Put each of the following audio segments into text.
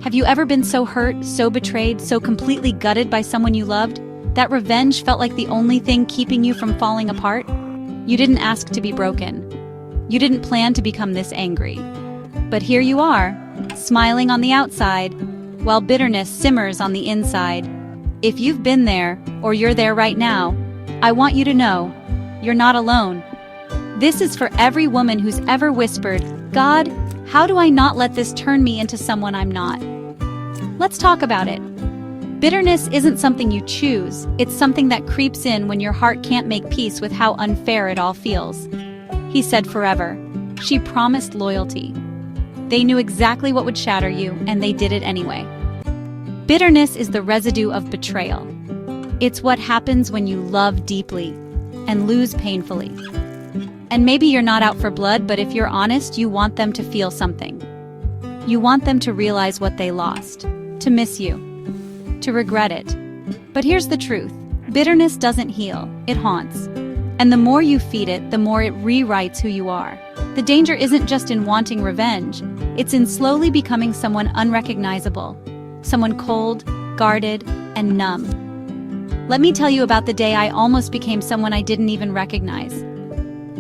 Have you ever been so hurt, so betrayed, so completely gutted by someone you loved, that revenge felt like the only thing keeping you from falling apart? You didn't ask to be broken. You didn't plan to become this angry. But here you are, smiling on the outside, while bitterness simmers on the inside. If you've been there, or you're there right now, I want you to know, you're not alone. This is for every woman who's ever whispered, "God, how do I not let this turn me into someone I'm not?" Let's talk about it. Bitterness isn't something you choose, it's something that creeps in when your heart can't make peace with how unfair it all feels. He said forever. She promised loyalty. They knew exactly what would shatter you, and they did it anyway. Bitterness is the residue of betrayal. It's what happens when you love deeply and lose painfully. And maybe you're not out for blood, but if you're honest, you want them to feel something. You want them to realize what they lost, to miss you, to regret it. But here's the truth. Bitterness doesn't heal, it haunts. And the more you feed it, the more it rewrites who you are. The danger isn't just in wanting revenge, it's in slowly becoming someone unrecognizable, someone cold, guarded, and numb. Let me tell you about the day I almost became someone I didn't even recognize.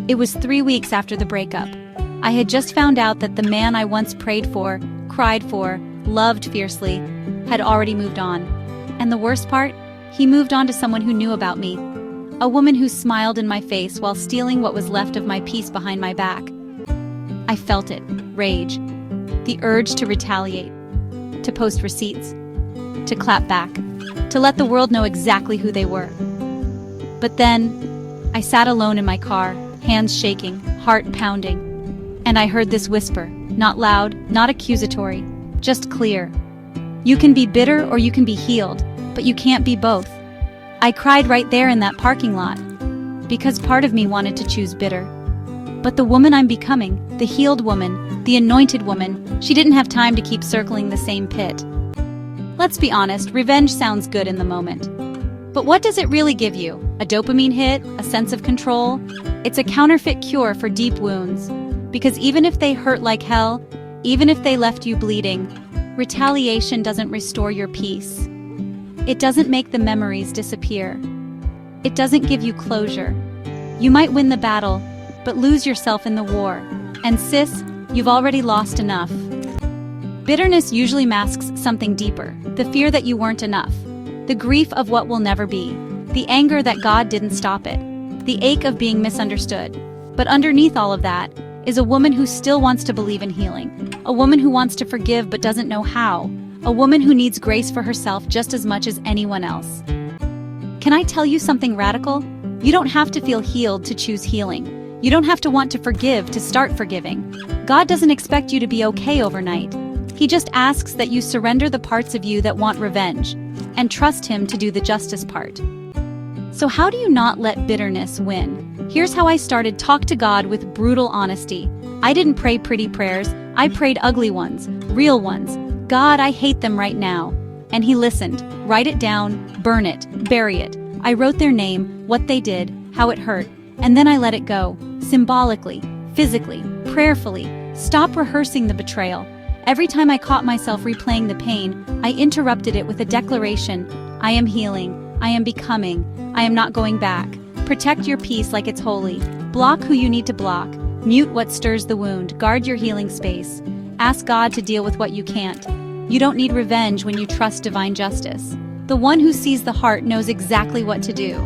It was 3 weeks after the breakup. I had just found out that the man I once prayed for, cried for, loved fiercely, had already moved on. And the worst part? He moved on to someone who knew about me. A woman who smiled in my face while stealing what was left of my peace behind my back. I felt it, rage, the urge to retaliate, to post receipts, to clap back, to let the world know exactly who they were. But then, I sat alone in my car, hands shaking, heart pounding, and I heard this whisper, not loud, not accusatory, just clear. You can be bitter or you can be healed, but you can't be both. I cried right there in that parking lot, because part of me wanted to choose bitter. But the woman I'm becoming, the healed woman, the anointed woman, she didn't have time to keep circling the same pit. Let's be honest, revenge sounds good in the moment. But what does it really give you? A dopamine hit? A sense of control? It's a counterfeit cure for deep wounds. Because even if they hurt like hell, even if they left you bleeding, retaliation doesn't restore your peace. It doesn't make the memories disappear. It doesn't give you closure. You might win the battle, but lose yourself in the war. And sis, you've already lost enough. Bitterness usually masks something deeper, the fear that you weren't enough, the grief of what will never be, the anger that God didn't stop it, the ache of being misunderstood. But underneath all of that is a woman who still wants to believe in healing, a woman who wants to forgive but doesn't know how, a woman who needs grace for herself just as much as anyone else. Can I tell you something radical? You don't have to feel healed to choose healing. You don't have to want to forgive to start forgiving. God doesn't expect you to be okay overnight. He just asks that you surrender the parts of you that want revenge and trust Him to do the justice part. So how do you not let bitterness win? Here's how I started. Talk to God with brutal honesty. I didn't pray pretty prayers. I prayed ugly ones, real ones. God, I hate them right now. And He listened. Write it down, burn it, bury it. I wrote their name, what they did, how it hurt, and then I let it go. Symbolically, physically, prayerfully. Stop rehearsing the betrayal. Every time I caught myself replaying the pain, I interrupted it with a declaration. I am healing. I am becoming. I am not going back. Protect your peace like it's holy. Block who you need to block. Mute what stirs the wound. Guard your healing space. Ask God to deal with what you can't. You don't need revenge when you trust divine justice. The one who sees the heart knows exactly what to do.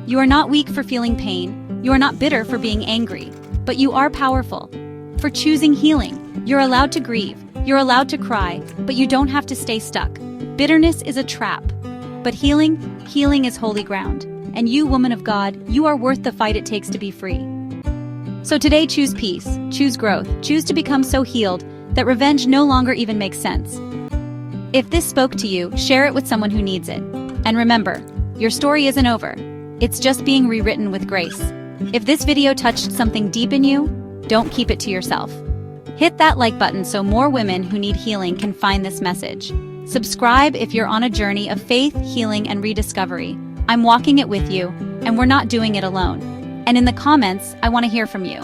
You are not weak for feeling pain. You are not bitter for being angry. But you are powerful for choosing healing. You're allowed to grieve. You're allowed to cry. But you don't have to stay stuck. Bitterness is a trap. But healing is holy ground. And you, woman of God, you are worth the fight it takes to be free. So today, choose peace, choose growth, choose to become so healed that revenge no longer even makes sense. If this spoke to you, share it with someone who needs it. And remember, your story isn't over. It's just being rewritten with grace. If this video touched something deep in you, don't keep it to yourself. Hit that like button so more women who need healing can find this message. Subscribe if you're on a journey of faith, healing, and rediscovery. I'm walking it with you, and we're not doing it alone. And in the comments, I want to hear from you.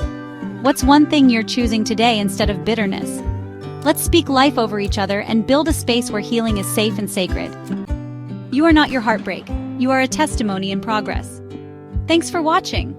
What's one thing you're choosing today instead of bitterness? Let's speak life over each other and build a space where healing is safe and sacred. You are not your heartbreak. You are a testimony in progress. Thanks for watching.